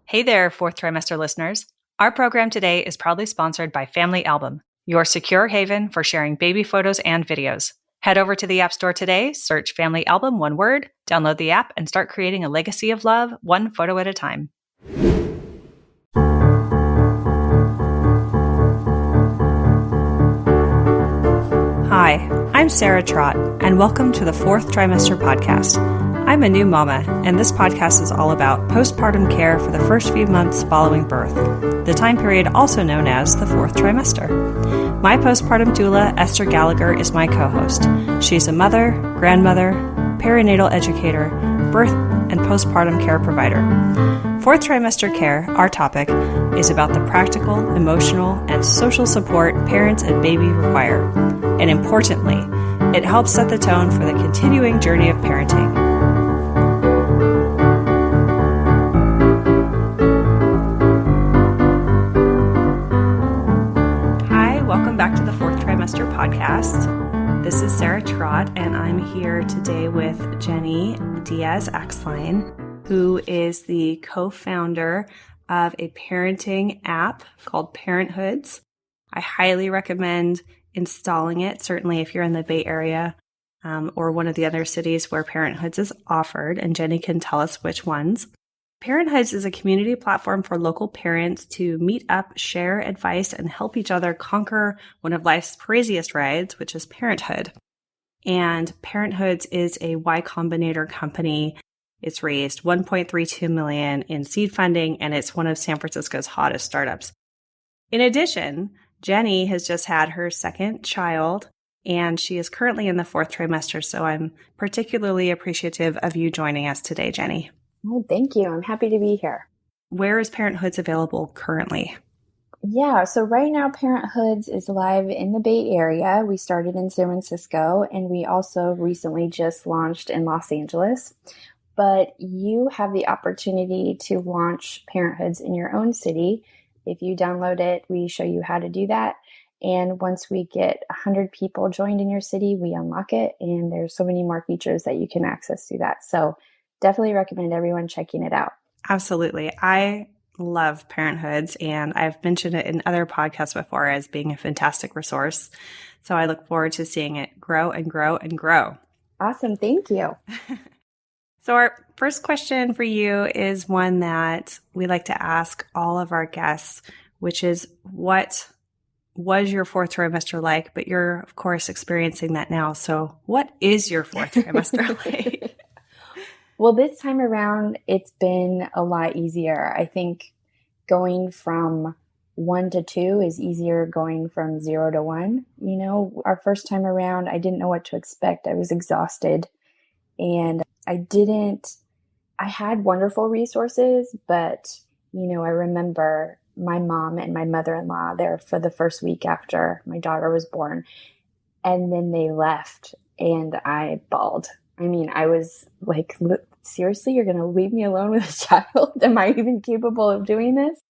Hey there, Fourth Trimester listeners. Our program today is proudly sponsored by Family Album, your secure haven for sharing baby photos and videos. Head over to the App Store today, search Family Album, one word, download the app, and start creating a legacy of love, one photo at a time. Hi, I'm Sarah Trott, and welcome to the Fourth Trimester Podcast. I'm a new mama, and this podcast is all about postpartum care for the first few months following birth, the time period also known as the fourth trimester. My postpartum doula, Esther Gallagher, is my co-host. She's a mother, grandmother, perinatal educator, birth and postpartum care provider. Fourth trimester care, our topic, is about the practical, emotional, and social support parents and baby require. And importantly, it helps set the tone for the continuing journey of parenting. Welcome back to the Fourth Trimester Podcast. This is Sarah Trott, and I'm here today with Jeni Diaz Axline, who is the co-founder of a parenting app called Parenthoods. I highly recommend installing it, certainly if you're in the Bay Area or one of the other cities where Parenthoods is offered, and Jeni can tell us which ones. Parenthoods is a community platform for local parents to meet up, share advice, and help each other conquer one of life's craziest rides, which is parenthood. And Parenthoods is a Y Combinator company. It's raised $1.32 million in seed funding, and it's one of San Francisco's hottest startups. In addition, Jeni has just had her second child, and she is currently in the fourth trimester, so I'm particularly appreciative of you joining us today, Jeni. Oh, thank you. I'm happy to be here. Where is Parenthoods available currently? Yeah, so right now Parenthoods is live in the Bay Area. We started in San Francisco, and we also recently just launched in Los Angeles. But you have the opportunity to launch Parenthoods in your own city. If you download it, we show you how to do that. And once we get 100 people joined in your city, we unlock it. And there's so many more features that you can access through that. So definitely recommend everyone checking it out. Absolutely. I love Parenthoods, and I've mentioned it in other podcasts before as being a fantastic resource. So I look forward to seeing it grow and grow and grow. Awesome. Thank you. So our first question for you is one that we like to ask all of our guests, which is, what was your fourth trimester like? But you're, of course, experiencing that now. So what is your fourth trimester like? Well, this time around, it's been a lot easier. I think going from 1 to 2 is easier going from 0 to 1. You know, our first time around, I didn't know what to expect. I was exhausted, and I had wonderful resources, but, you know, I remember my mom and my mother-in-law there for the first week after my daughter was born, and then they left, and I bawled. I mean, I was like, seriously, you're going to leave me alone with a child? Am I even capable of doing this?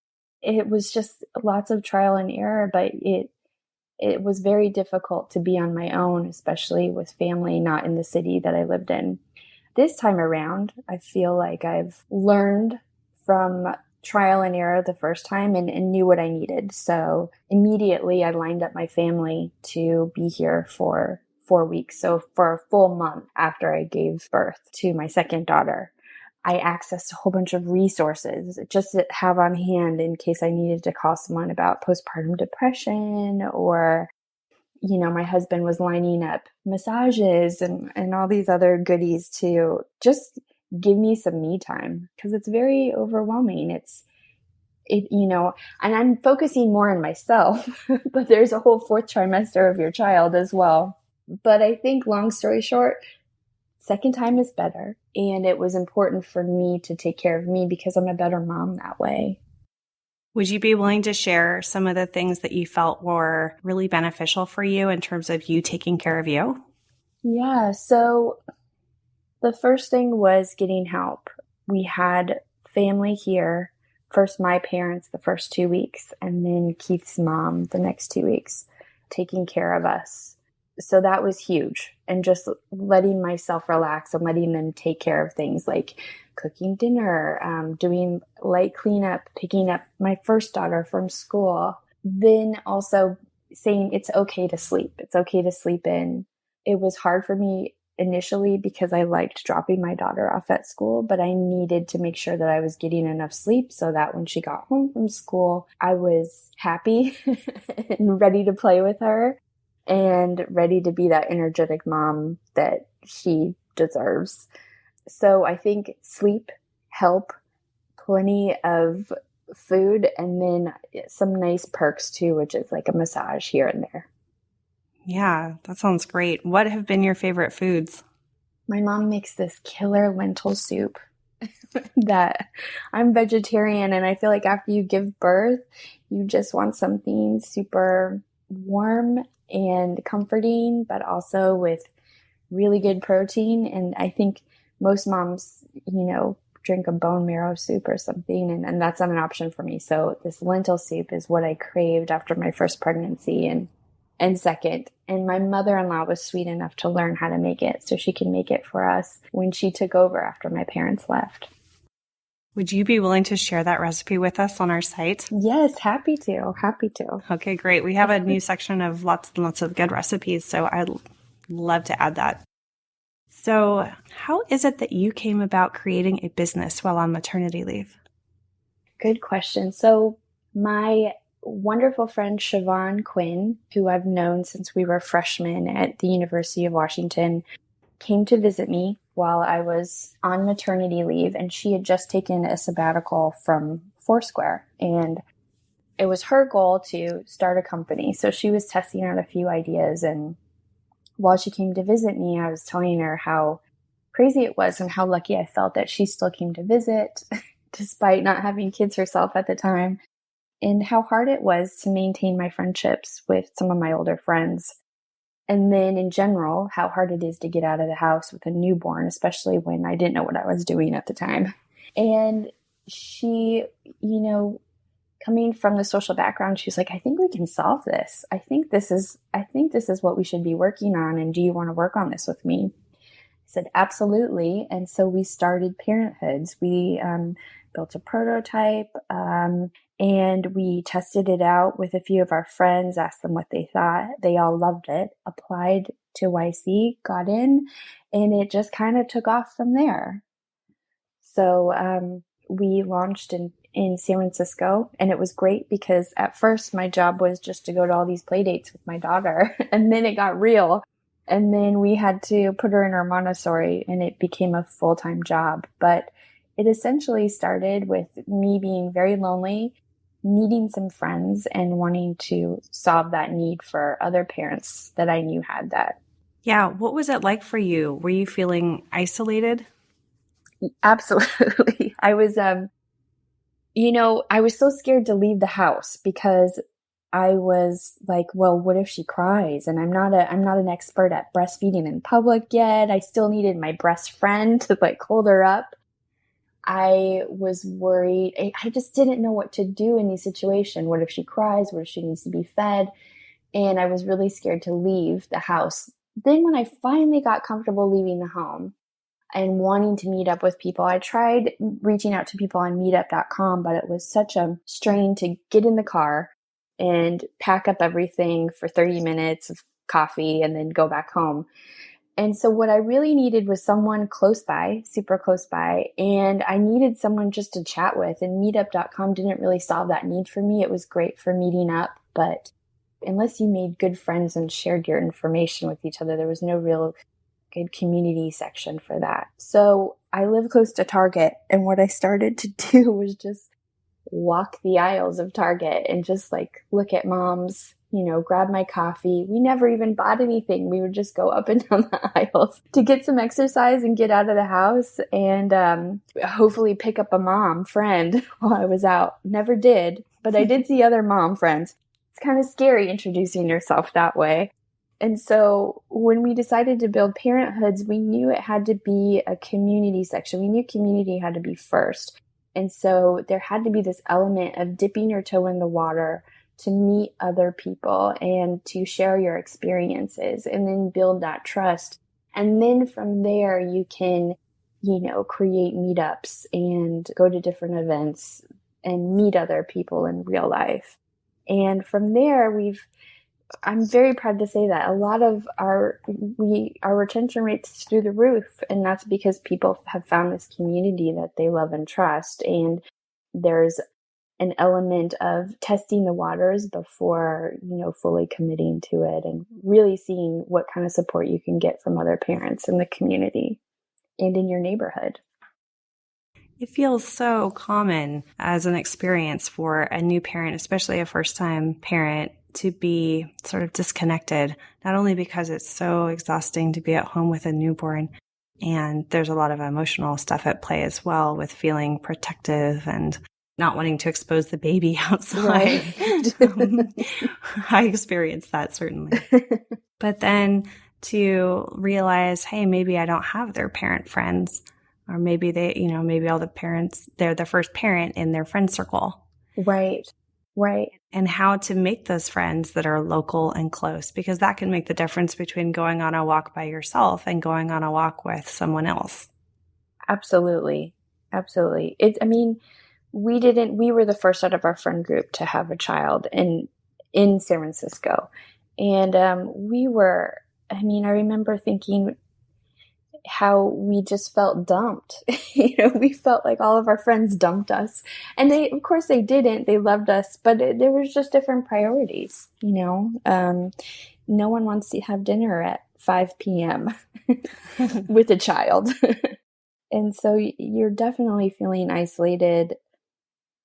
It was just lots of trial and error, but it was very difficult to be on my own, especially with family not in the city that I lived in. This time around, I feel like I've learned from trial and error the first time and knew what I needed. So immediately I lined up my family to be here for 4 weeks. So for a full month after I gave birth to my second daughter, I accessed a whole bunch of resources just to have on hand in case I needed to call someone about postpartum depression, or, you know, my husband was lining up massages and all these other goodies to just give me some me time, because it's very overwhelming. You know, and I'm focusing more on myself, but there's a whole fourth trimester of your child as well. But I think, long story short, second time is better. And it was important for me to take care of me because I'm a better mom that way. Would you be willing to share some of the things that you felt were really beneficial for you in terms of you taking care of you? Yeah. So the first thing was getting help. We had family here. First, my parents the first 2 weeks, and then Keith's mom the next 2 weeks, taking care of us. So that was huge. And just letting myself relax and letting them take care of things like cooking dinner, doing light cleanup, picking up my first daughter from school, then also saying it's okay to sleep. It's okay to sleep in. It was hard for me initially because I liked dropping my daughter off at school, but I needed to make sure that I was getting enough sleep so that when she got home from school, I was happy and ready to play with her and ready to be that energetic mom that she deserves. So I think sleep, help, plenty of food, and then some nice perks too, which is like a massage here and there. Yeah, that sounds great. What have been your favorite foods? My mom makes this killer lentil soup that I'm vegetarian, and I feel like after you give birth, you just want something super warm and comforting, but also with really good protein. And I think most moms, drink a bone marrow soup or something, and that's not an option for me. So this lentil soup is what I craved after my first pregnancy and second. And my mother-in-law was sweet enough to learn how to make it so she can make it for us when she took over after my parents left. Would you be willing to share that recipe with us on our site? Yes, happy to. Okay, great. We have a new section of lots and lots of good recipes, so I'd love to add that. So how is it that you came about creating a business while on maternity leave? Good question. So my wonderful friend Siobhan Quinn, who I've known since we were freshmen at the University of Washington, came to visit me while I was on maternity leave, and she had just taken a sabbatical from Foursquare, and it was her goal to start a company. So she was testing out a few ideas, and while she came to visit me, I was telling her how crazy it was and how lucky I felt that she still came to visit despite not having kids herself at the time, and how hard it was to maintain my friendships with some of my older friends. And then in general, how hard it is to get out of the house with a newborn, especially when I didn't know what I was doing at the time. And she, coming from the social background, she's like, I think we can solve this. I think this is what we should be working on. And do you want to work on this with me? I said, absolutely. And so we started Parenthoods. We built a prototype, and we tested it out with a few of our friends, asked them what they thought. They all loved it, applied to YC, got in, and it just kind of took off from there. So we launched in San Francisco, and it was great because at first my job was just to go to all these play dates with my daughter, and then it got real. And then we had to put her in our Montessori, and it became a full-time job. But it essentially started with me being very lonely, needing some friends, and wanting to solve that need for other parents that I knew had that. Yeah. What was it like for you? Were you feeling isolated? Absolutely. I was, I was so scared to leave the house because I was like, well, what if she cries? And I'm not an expert at breastfeeding in public yet. I still needed my breast friend to hold her up. I was worried. I just didn't know what to do in these situations. What if she cries? What if she needs to be fed? And I was really scared to leave the house. Then when I finally got comfortable leaving the home and wanting to meet up with people, I tried reaching out to people on meetup.com, but it was such a strain to get in the car and pack up everything for 30 minutes of coffee and then go back home. And so what I really needed was someone close by, super close by, and I needed someone just to chat with. And meetup.com didn't really solve that need for me. It was great for meeting up, but unless you made good friends and shared your information with each other, there was no real good community section for that. So I live close to Target, and what I started to do was just walk the aisles of Target and just look at moms, grab my coffee. We never even bought anything. We would just go up and down the aisles to get some exercise and get out of the house and hopefully pick up a mom friend while I was out. Never did, but I did see other mom friends. It's kind of scary introducing yourself that way. And so when we decided to build Parenthoods, we knew it had to be a community section. We knew community had to be first. And so there had to be this element of dipping your toe in the water to meet other people and to share your experiences and then build that trust. And then from there, you can create meetups and go to different events and meet other people in real life. And from there, I'm very proud to say that a lot of our retention rates through the roof, and that's because people have found this community that they love and trust. And there's an element of testing the waters before, fully committing to it and really seeing what kind of support you can get from other parents in the community and in your neighborhood. It feels so common as an experience for a new parent, especially a first-time parent, to be sort of disconnected, not only because it's so exhausting to be at home with a newborn, and there's a lot of emotional stuff at play as well with feeling protective and not wanting to expose the baby outside. Right. I experienced that, certainly. But then to realize, hey, maybe I don't have their parent friends, or maybe maybe all the parents, they're the first parent in their friend circle. Right. And how to make those friends that are local and close, because that can make the difference between going on a walk by yourself and going on a walk with someone else. Absolutely. We were the first out of our friend group to have a child in San Francisco. And I remember thinking how we just felt dumped. We felt like all of our friends dumped us. And of course they didn't. They loved us, but there was just different priorities, No one wants to have dinner at 5 p.m. with a child. And so you're definitely feeling isolated.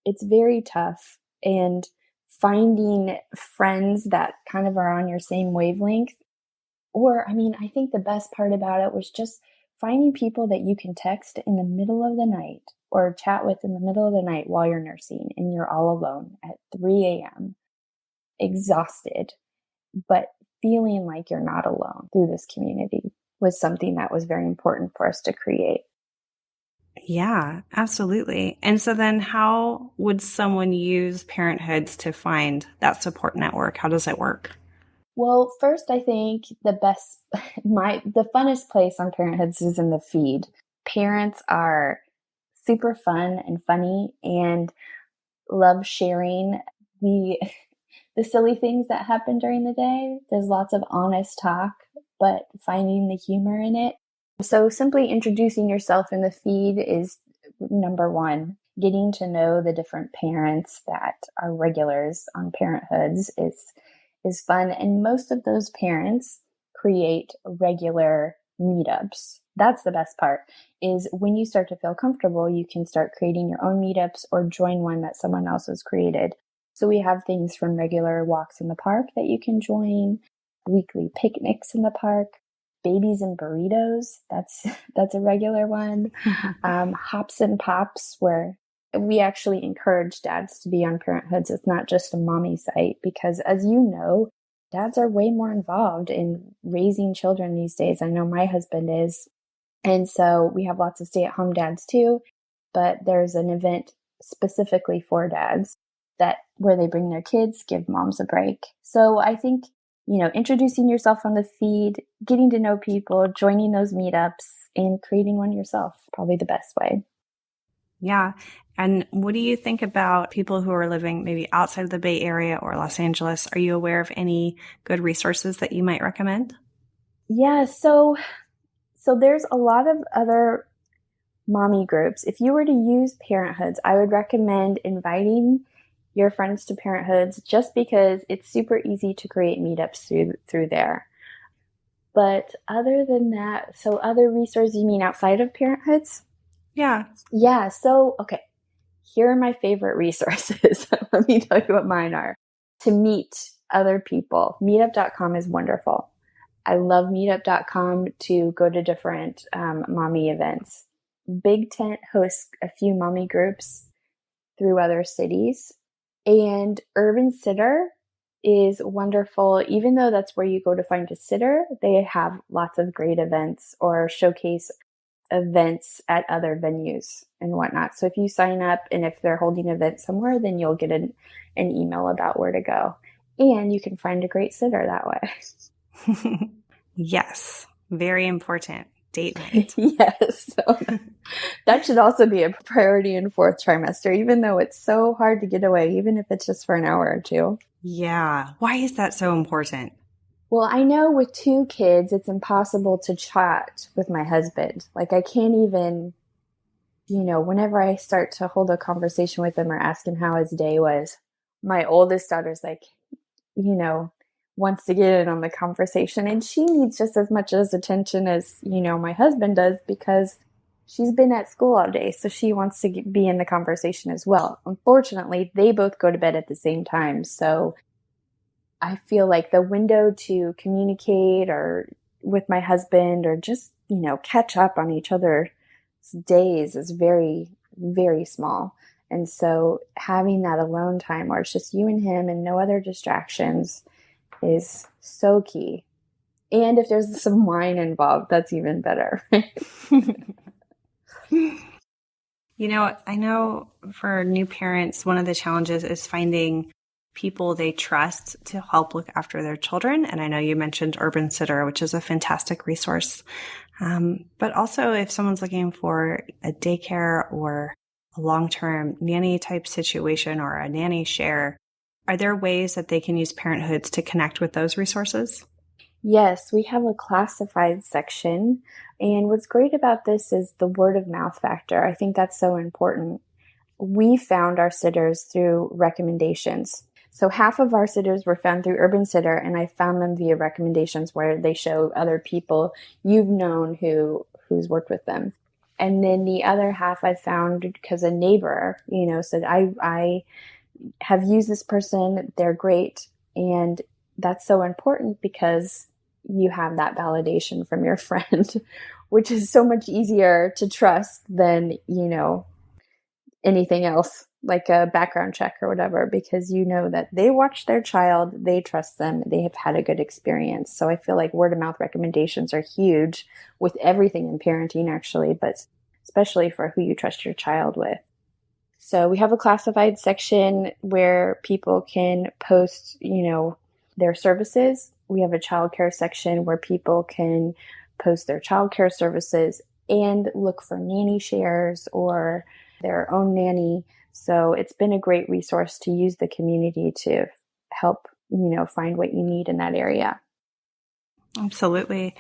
It's very tough, and finding friends that kind of are on your same wavelength. I think the best part about it was just finding people that you can text in the middle of the night or chat with in the middle of the night while you're nursing and you're all alone at 3 a.m., exhausted, but feeling like you're not alone through this community was something that was very important for us to create. Yeah, absolutely. And so then how would someone use Parenthoods to find that support network? How does it work? Well, first, I think the funnest place on Parenthoods is in the feed. Parents are super fun and funny and love sharing the silly things that happen during the day. There's lots of honest talk, but finding the humor in it. So simply introducing yourself in the feed is number one. Getting to know the different parents that are regulars on Parenthoods is fun. And most of those parents create regular meetups. That's the best part, is when you start to feel comfortable, you can start creating your own meetups or join one that someone else has created. So we have things from regular walks in the park that you can join, weekly picnics in the park, babies and burritos. That's a regular one. Hops and pops, where we actually encourage dads to be on Parenthoods. It's not just a mommy site, because as you know, dads are way more involved in raising children these days. I know my husband is. And so we have lots of stay-at-home dads too, but there's an event specifically for dads where they bring their kids, give moms a break. So I think, introducing yourself on the feed, getting to know people, joining those meetups, and creating one yourself, probably the best way. Yeah. And what do you think about people who are living maybe outside of the Bay Area or Los Angeles? Are you aware of any good resources that you might recommend? Yeah, so there's a lot of other mommy groups. If you were to use Parenthoods, I would recommend inviting your friends to Parenthoods, just because it's super easy to create meetups through there. But other than that, so other resources, you mean outside of Parenthoods? Yeah. Yeah. So, okay. Here are my favorite resources. Let me tell you what mine are. To meet other people, meetup.com is wonderful. I love meetup.com to go to different mommy events. Big Tent hosts a few mommy groups through other cities. And Urban Sitter is wonderful. Even though that's where you go to find a sitter, they have lots of great events or showcase events at other venues and whatnot. So if you sign up and if they're holding an event somewhere, then you'll get an email about where to go. And you can find a great sitter that way. Yes, very important. date night. Yes. So that should also be a priority in fourth trimester, even though it's so hard to get away, even if it's just for an hour or two. Yeah. Why is that so important? Well, I know with 2 kids, it's impossible to chat with my husband. Like I can't even, whenever I start to hold a conversation with him or ask him how his day was, my oldest daughter's like, wants to get in on the conversation. And she needs just as much as attention as, my husband does because she's been at school all day. So she wants to be in the conversation as well. Unfortunately, they both go to bed at the same time. So I feel like the window to communicate or with my husband or just, catch up on each other's days is very, very small. And so having that alone time where it's just you and him and no other distractions is so key. And if there's some wine involved, that's even better. I know for new parents, one of the challenges is finding people they trust to help look after their children. And I know you mentioned Urban Sitter, which is a fantastic resource. But also if someone's looking for a daycare or a long-term nanny type situation or a nanny share, are there ways that they can use Parenthoods to connect with those resources? Yes, we have a classified section. And what's great about this is the word of mouth factor. I think that's so important. We found our sitters through recommendations. So half of our sitters were found through Urban Sitter, and I found them via recommendations where they show other people you've known who's worked with them. And then the other half I found because a neighbor, said, I have used this person, they're great. And that's so important because you have that validation from your friend, which is so much easier to trust than, anything else like a background check or whatever, because you know that they watch their child, they trust them, they have had a good experience. So I feel like word of mouth recommendations are huge with everything in parenting actually, but especially for who you trust your child with. So we have a classified section where people can post, their services. We have a childcare section where people can post their childcare services and look for nanny shares or their own nanny. So it's been a great resource to use the community to help, find what you need in that area. Absolutely.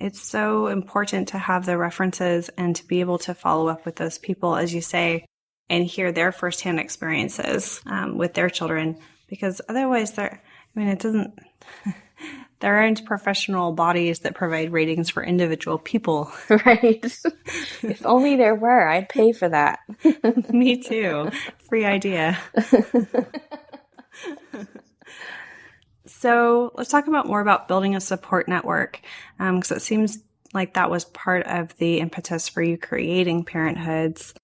It's so important to have the references and to be able to follow up with those people, as you say, and hear their firsthand experiences with their children, because otherwise there aren't professional bodies that provide ratings for individual people. Right. If only there were, I'd pay for that. Me too. Free idea. So let's talk more about building a support network, because it seems like that was part of the impetus for you creating Parenthoods,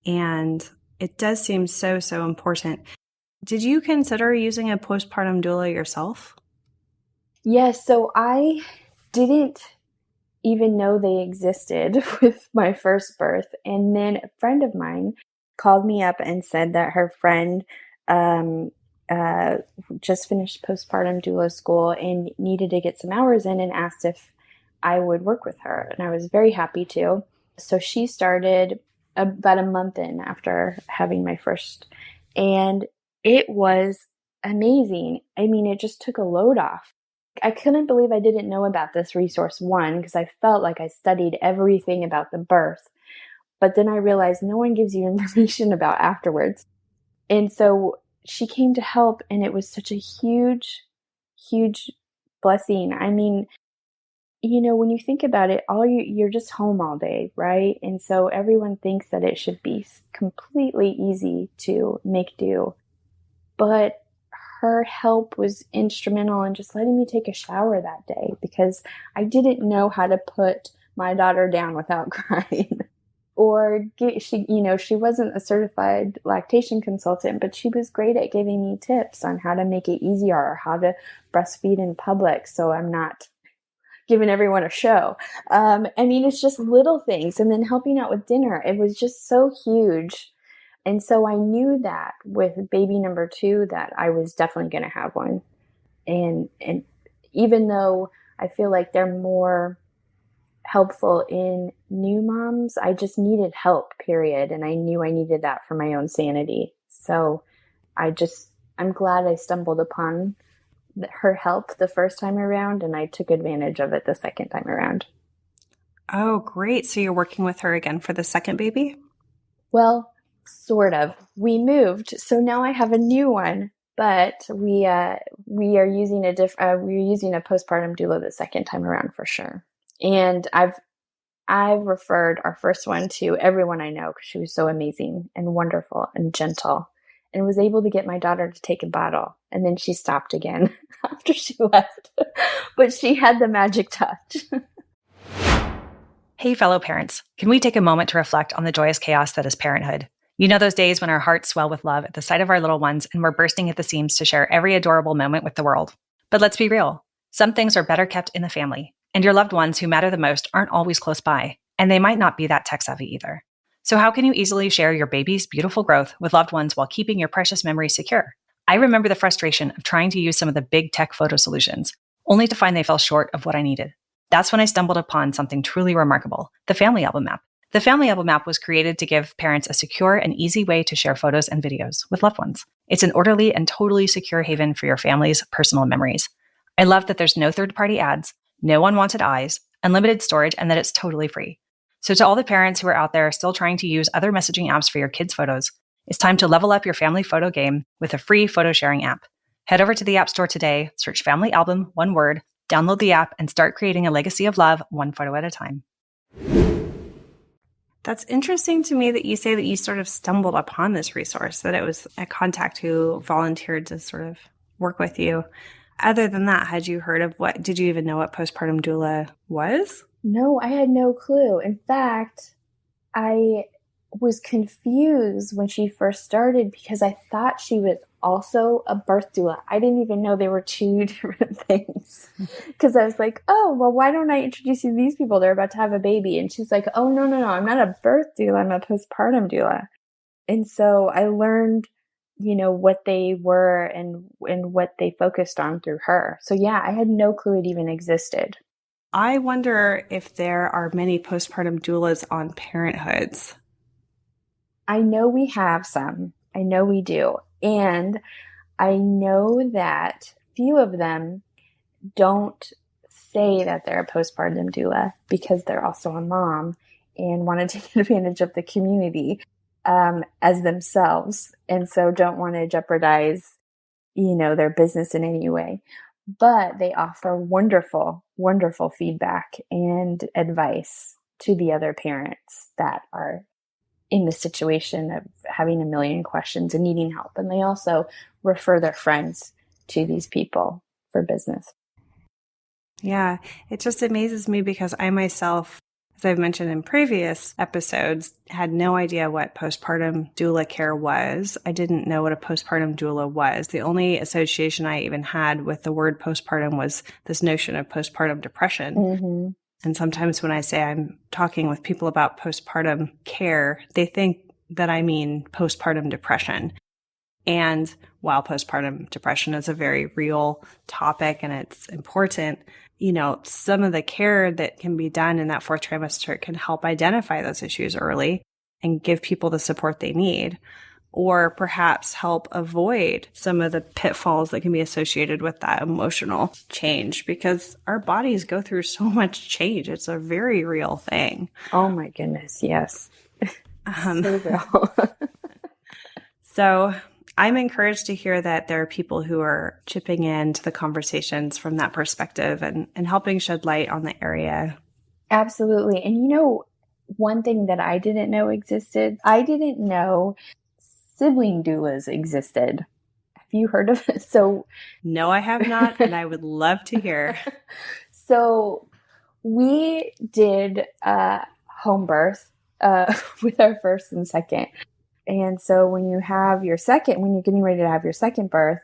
and it does seem so, so important. Did you consider using a postpartum doula yourself? Yes, so I didn't even know they existed with my first birth. And then a friend of mine called me up and said that her friend just finished postpartum doula school and needed to get some hours in and asked if I would work with her. And I was very happy to. So she started about a month in after having my first. And it was amazing. I mean, it just took a load off. I couldn't believe I didn't know about this resource, one, because I felt like I studied everything about the birth. But then I realized no one gives you information about afterwards. And so she came to help, and it was such a huge, huge blessing. I mean, when you think about it, you're just home all day, right? And so everyone thinks that it should be completely easy to make do. But her help was instrumental in just letting me take a shower that day because I didn't know how to put my daughter down without crying. Or she wasn't a certified lactation consultant, but she was great at giving me tips on how to make it easier or how to breastfeed in public so I'm not giving everyone a show. It's just little things. And then helping out with dinner. It was just so huge. And so I knew that with baby number 2 that I was definitely going to have one. And even though I feel like they're more helpful in new moms. I just needed help, period. And I knew I needed that for my own sanity. So I'm glad I stumbled upon her help the first time around, and I took advantage of it the second time around. Oh, great. So you're working with her again for the second baby? Well, sort of. We moved, so now I have a new one, but we are using we're using a postpartum doula the second time around for sure. And I've referred our first one to everyone I know because she was so amazing and wonderful and gentle, and was able to get my daughter to take a bottle. And then she stopped again after she left. But she had the magic touch. Hey, fellow parents, can we take a moment to reflect on the joyous chaos that is parenthood? You know those days when our hearts swell with love at the sight of our little ones and we're bursting at the seams to share every adorable moment with the world. But let's be real. Some things are better kept in the family, and your loved ones who matter the most aren't always close by, and they might not be that tech-savvy either. So how can you easily share your baby's beautiful growth with loved ones while keeping your precious memories secure? I remember the frustration of trying to use some of the big tech photo solutions, only to find they fell short of what I needed. That's when I stumbled upon something truly remarkable, the Family Album app. The Family Album app was created to give parents a secure and easy way to share photos and videos with loved ones. It's an orderly and totally secure haven for your family's personal memories. I love that there's no third-party ads, no unwanted eyes, unlimited storage, and that it's totally free. So to all the parents who are out there still trying to use other messaging apps for your kids' photos, it's time to level up your family photo game with a free photo sharing app. Head over to the App Store today, search Family Album, one word, download the app, and start creating a legacy of love one photo at a time. That's interesting to me that you say that you sort of stumbled upon this resource, that it was a contact who volunteered to sort of work with you. Other than that, had you heard of did you even know what postpartum doula was? No, I had no clue. In fact, I was confused when she first started because I thought she was also a birth doula. I didn't even know they were two different things. Because I was like, oh, well, why don't I introduce you to these people? They're about to have a baby. And she's like, oh, no, I'm not a birth doula. I'm a postpartum doula. And so I learned, what they were and what they focused on through her. So yeah, I had no clue it even existed. I wonder if there are many postpartum doulas on Parenthoods. I know we have some. I know we do. And I know that few of them don't say that they're a postpartum doula because they're also a mom and want to take advantage of the community as themselves. And so don't want to jeopardize, their business in any way. But they offer wonderful, wonderful feedback and advice to the other parents that are in the situation of having a million questions and needing help. And they also refer their friends to these people for business. Yeah, it just amazes me because I myself, as I've mentioned in previous episodes, had no idea what postpartum doula care was. I didn't know what a postpartum doula was. The only association I even had with the word postpartum was this notion of postpartum depression. Mm-hmm. And sometimes when I say I'm talking with people about postpartum care, they think that I mean postpartum depression. And while postpartum depression is a very real topic and it's important, some of the care that can be done in that fourth trimester can help identify those issues early and give people the support they need, or perhaps help avoid some of the pitfalls that can be associated with that emotional change, because our bodies go through so much change. It's a very real thing. Oh my goodness, yes. So real. So I'm encouraged to hear that there are people who are chipping into the conversations from that perspective and helping shed light on the area. Absolutely. And one thing that I didn't know existed, I didn't know sibling doulas existed. Have you heard of it? So no, I have not, and I would love to hear. So we did home birth with our first and second. And so when you're getting ready to have your second birth,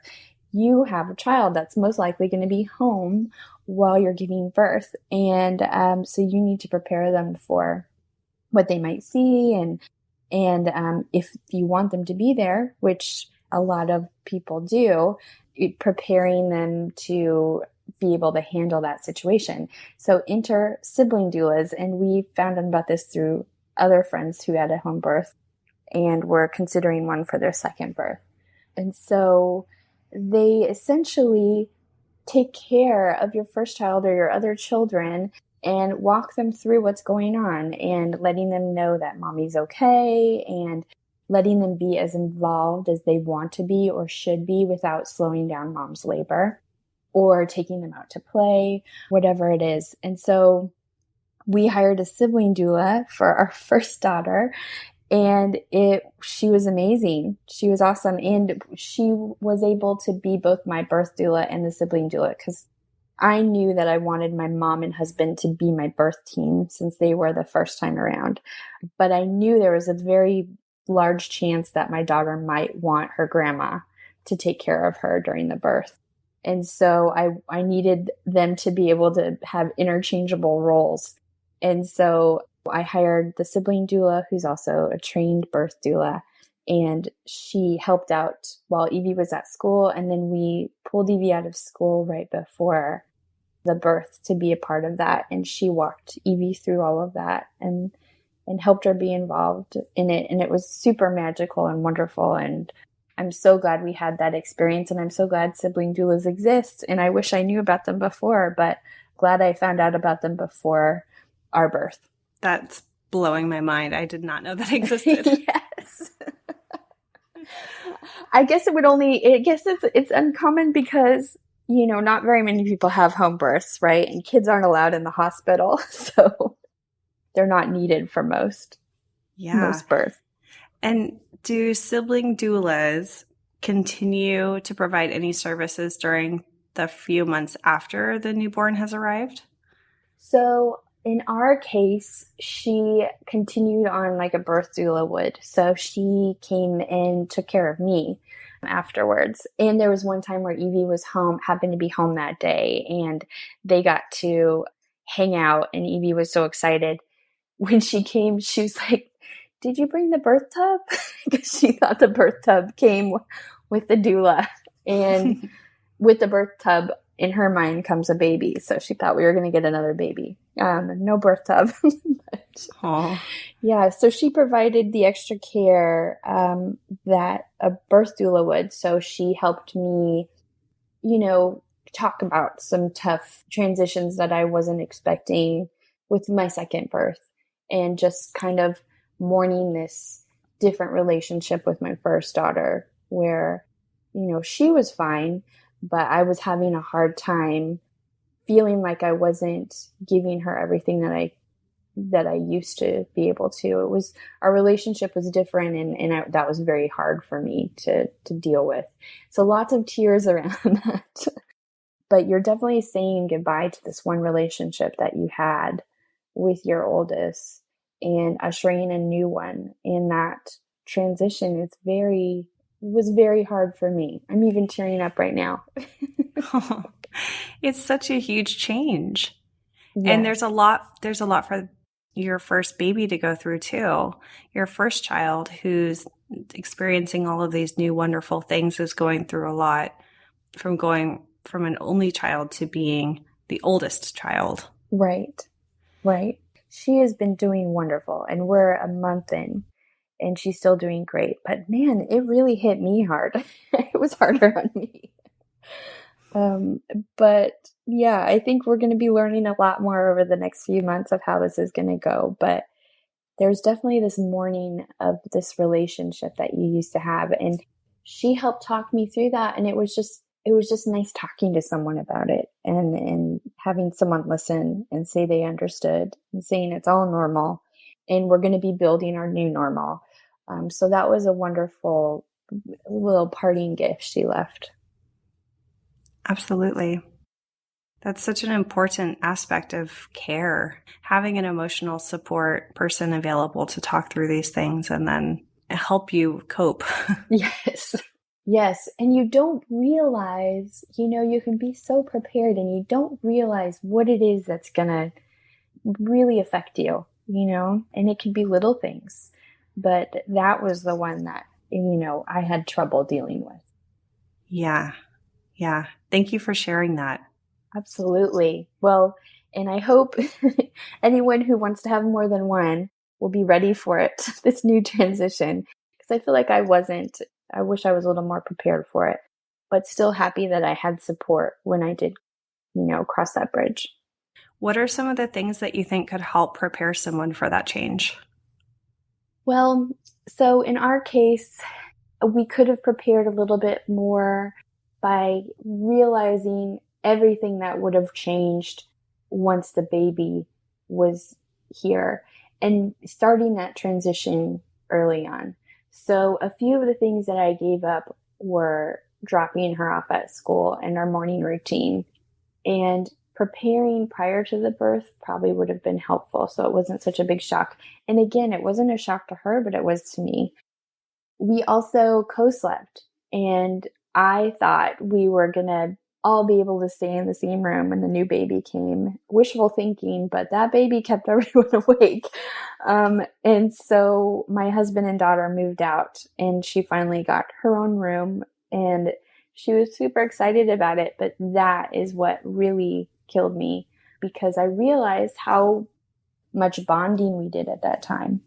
you have a child that's most likely going to be home while you're giving birth. And so you need to prepare them for what they might see. And if you want them to be there, which a lot of people do, preparing them be able to handle that situation. So enter sibling doulas, and we found out about this through other friends who had a home birth and were considering one for their second birth. And so they essentially take care of your first child or your other children and walk them through what's going on and letting them know that mommy's okay and letting them be as involved as they want to be or should be without slowing down mom's labor or taking them out to play, whatever it is. And so we hired a sibling doula for our first daughter, and she was amazing. She was awesome. And she was able to be both my birth doula and the sibling doula, because I knew that I wanted my mom and husband to be my birth team since they were the first time around. But I knew there was a very large chance that my daughter might want her grandma to take care of her during the birth. And so I needed them to be able to have interchangeable roles. And so I hired the sibling doula, who's also a trained birth doula, and she helped out while Evie was at school. And then we pulled Evie out of school right before the birth to be a part of that. And she walked Evie through all of that and helped her be involved in it. And it was super magical and wonderful. And I'm so glad we had that experience. And I'm so glad sibling doulas exist. And I wish I knew about them before, but glad I found out about them before our birth. That's blowing my mind. I did not know that existed. Yes. I guess it's uncommon because, not very many people have home births, right? And kids aren't allowed in the hospital. So they're not needed for most births. And do sibling doulas continue to provide any services during the few months after the newborn has arrived? So in our case, she continued on like a birth doula would. So she came and took care of me afterwards. And there was one time where Evie was happened to be home that day, and they got to hang out, and Evie was so excited. When she came, she was like, "Did you bring the birth tub?" Because she thought the birth tub came with the doula. And with the birth tub, in her mind comes a baby. So she thought we were going to get another baby. No birth tub. But, yeah. So she provided the extra care that a birth doula would. So she helped me, talk about some tough transitions that I wasn't expecting with my second birth, and just kind of mourning this different relationship with my first daughter where, she was fine, but I was having a hard time feeling like I wasn't giving her everything that I used to be able to. Our relationship was different, and that was very hard for me to deal with. So lots of tears around that. But you're definitely saying goodbye to this one relationship that you had with your oldest and ushering in a new one. And that transition was very hard for me. I'm even tearing up right now. It's such a huge change. Yes. And there's a lot for your first baby to go through too. Your first child who's experiencing all of these new wonderful things is going through a lot, from going from an only child to being the oldest child. Right. She has been doing wonderful, and we're a month in, and she's still doing great. But man, it really hit me hard. It was harder on me. But yeah, I think we're going to be learning a lot more over the next few months of how this is going to go. But there's definitely this mourning of this relationship that you used to have. And she helped talk me through that. And it was just nice talking to someone about it and having someone listen and say they understood and saying it's all normal and we're going to be building our new normal. So that was a wonderful little parting gift she left. Absolutely. That's such an important aspect of care, having an emotional support person available to talk through these things and then help you cope. Yes. And you don't realize, you can be so prepared and you don't realize what it is that's going to really affect you, and it can be little things. But that was the one that, I had trouble dealing with. Yeah. Thank you for sharing that. Absolutely. Well, and I hope anyone who wants to have more than one will be ready for it, this new transition, because I feel like I wasn't. I wish I was a little more prepared for it, but still happy that I had support when I did, cross that bridge. What are some of the things that you think could help prepare someone for that change? Well, so in our case, we could have prepared a little bit more by realizing everything that would have changed once the baby was here and starting that transition early on. So a few of the things that I gave up were dropping her off at school and our morning routine, and preparing prior to the birth probably would have been helpful, so it wasn't such a big shock. And again, it wasn't a shock to her, but it was to me. We also co-slept, and I thought we were going to all be able to stay in the same room when the new baby came. Wishful thinking, but that baby kept everyone awake. And so my husband and daughter moved out, and she finally got her own room, and she was super excited about it. But that is what really killed me, because I realized how much bonding we did at that time.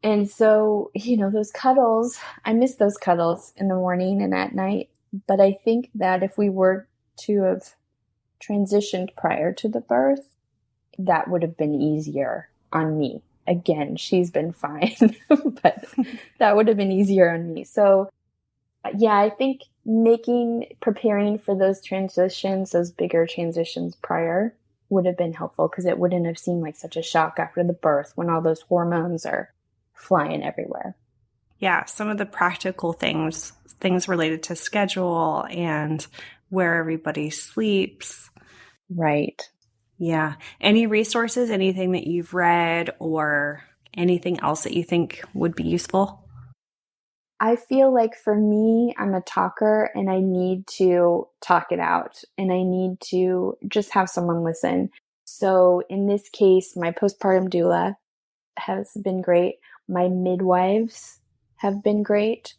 And so, those cuddles, I miss those cuddles in the morning and at night. But I think that if we were to have transitioned prior to the birth, that would have been easier on me. Again, she's been fine, but that would have been easier on me. So yeah, I think preparing for those transitions, those bigger transitions prior, would have been helpful, because it wouldn't have seemed like such a shock after the birth when all those hormones are flying everywhere. Yeah, some of the practical things related to schedule and where everybody sleeps. Right. Yeah. Any resources, anything that you've read or anything else that you think would be useful? I feel like for me, I'm a talker, and I need to talk it out, and I need to just have someone listen. So in this case, my postpartum doula has been great. My midwives have been great.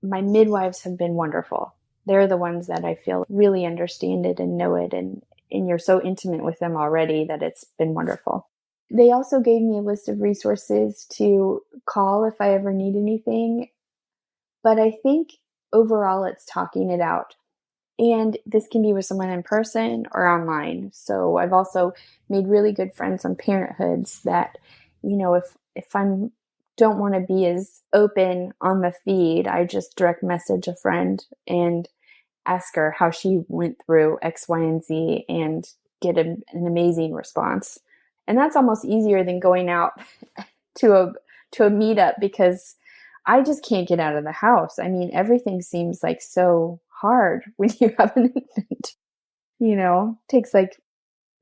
My midwives have been wonderful. They're the ones that I feel really understand it and know it, and you're so intimate with them already that it's been wonderful. They also gave me a list of resources to call if I ever need anything. But I think overall it's talking it out. And this can be with someone in person or online. So I've also made really good friends on Parenthoods that, if I don't want to be as open on the feed, I just direct message a friend and ask her how she went through X, Y, and Z and get an amazing response. And that's almost easier than going out to a meetup, because I just can't get out of the house. I mean, everything seems like so hard when you have an infant. It takes like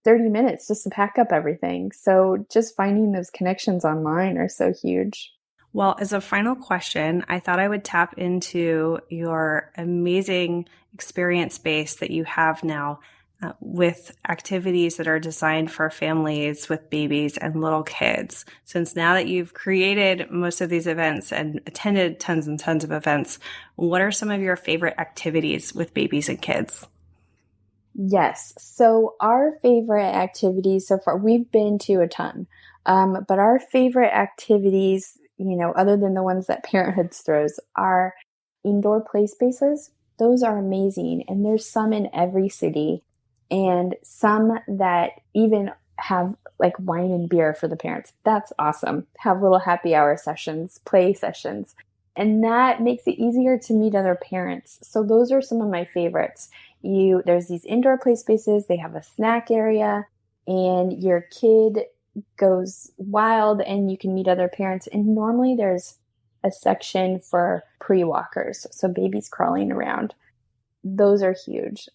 30 minutes just to pack up everything. So just finding those connections online are so huge. Well, as a final question, I thought I would tap into your amazing experience base that you have now with activities that are designed for families with babies and little kids. Since now that you've created most of these events and attended tons and tons of events, what are some of your favorite activities with babies and kids? Yes. So our favorite activities so far, we've been to a ton, but our favorite activities, other than the ones that Parenthoods throws, are indoor play spaces. Those are amazing. And there's some in every city, and some that even have like wine and beer for the parents. That's awesome. Have little happy hour sessions, play sessions. And that makes it easier to meet other parents. So those are some of my favorites. There's these indoor play spaces. They have a snack area, and your kid goes wild, and you can meet other parents. And normally there's a section for pre-walkers, so babies crawling around. Those are huge.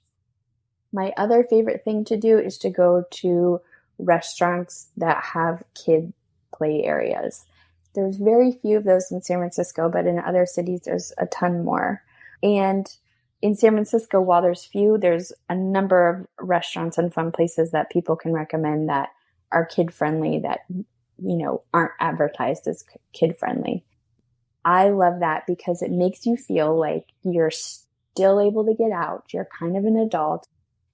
My other favorite thing to do is to go to restaurants that have kid play areas. There's very few of those in San Francisco, but in other cities there's a ton more. And in San Francisco, while there's few, there's a number of restaurants and fun places that people can recommend that are kid-friendly, that, aren't advertised as kid-friendly. I love that because it makes you feel like you're still able to get out. You're kind of an adult,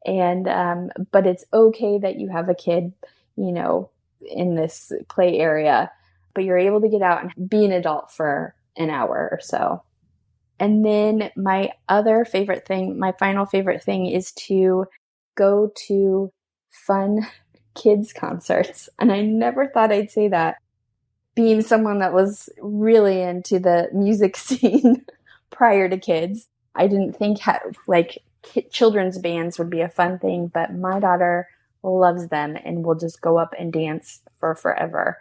And, but it's okay that you have a kid, in this play area, but you're able to get out and be an adult for an hour or so. And then my final favorite thing is to go to fun kids concerts. And I never thought I'd say that, being someone that was really into the music scene prior to kids. I didn't think children's bands would be a fun thing, but my daughter loves them and will just go up and dance for forever.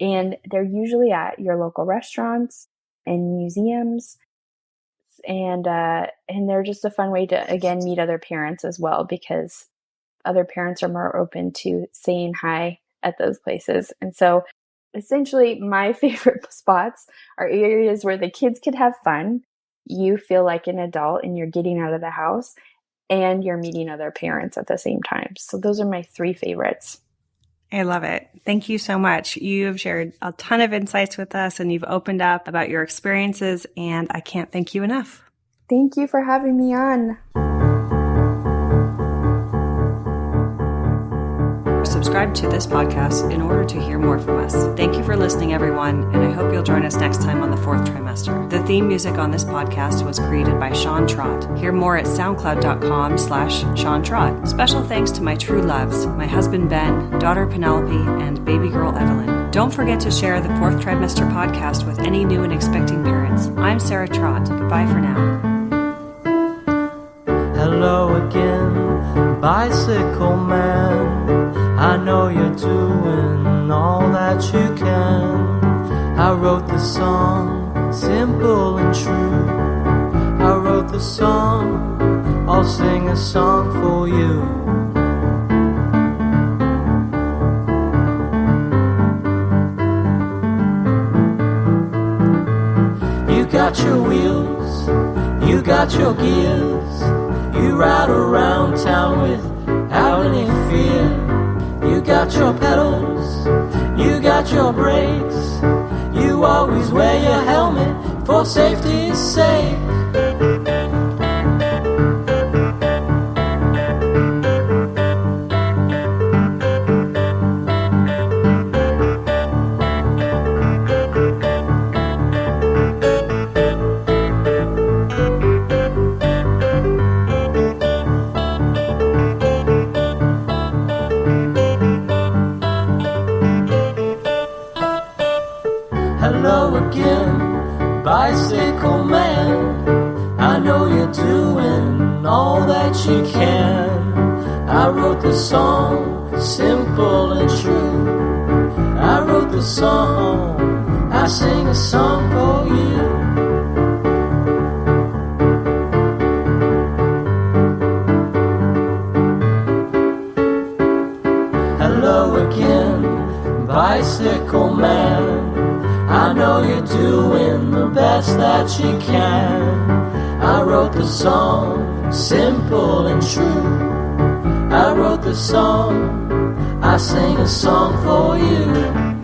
And they're usually at your local restaurants and museums. And they're just a fun way to, again, meet other parents as well, because other parents are more open to saying hi at those places. And so essentially my favorite spots are areas where the kids could have fun, you feel like an adult and you're getting out of the house, and you're meeting other parents at the same time. So those are my 3 favorites. I love it. Thank you so much. You have shared a ton of insights with us, and you've opened up about your experiences, and I can't thank you enough. Thank you for having me on. Subscribe to this podcast in order to hear more from us. Thank you for listening, everyone, and I hope you'll join us next time on the Fourth Trimester. The theme music on this podcast was created by Sean Trott. Hear more at soundcloud.com/Sean Trott. Special thanks to my true loves, my husband Ben, daughter Penelope, and baby girl Evelyn. Don't forget to share the Fourth Trimester Podcast with any new and expecting parents. I'm Sarah Trott. Goodbye for now. Hello again, bicycle man. I know you're doing all that you can. I wrote the song, simple and true. I wrote the song, I'll sing a song for you. You got your wheels, you got your gears. You ride around town without any fear. You got your pedals, you got your brakes. You always wear your helmet for safety's sake. Bicycle man, I know you're doing all that you can. I wrote the song, simple and true. I wrote the song, I sing a song for you. Hello again, bicycle man. I know you're doing the best that you can. I wrote the song, simple and true. I wrote the song, I sing a song for you.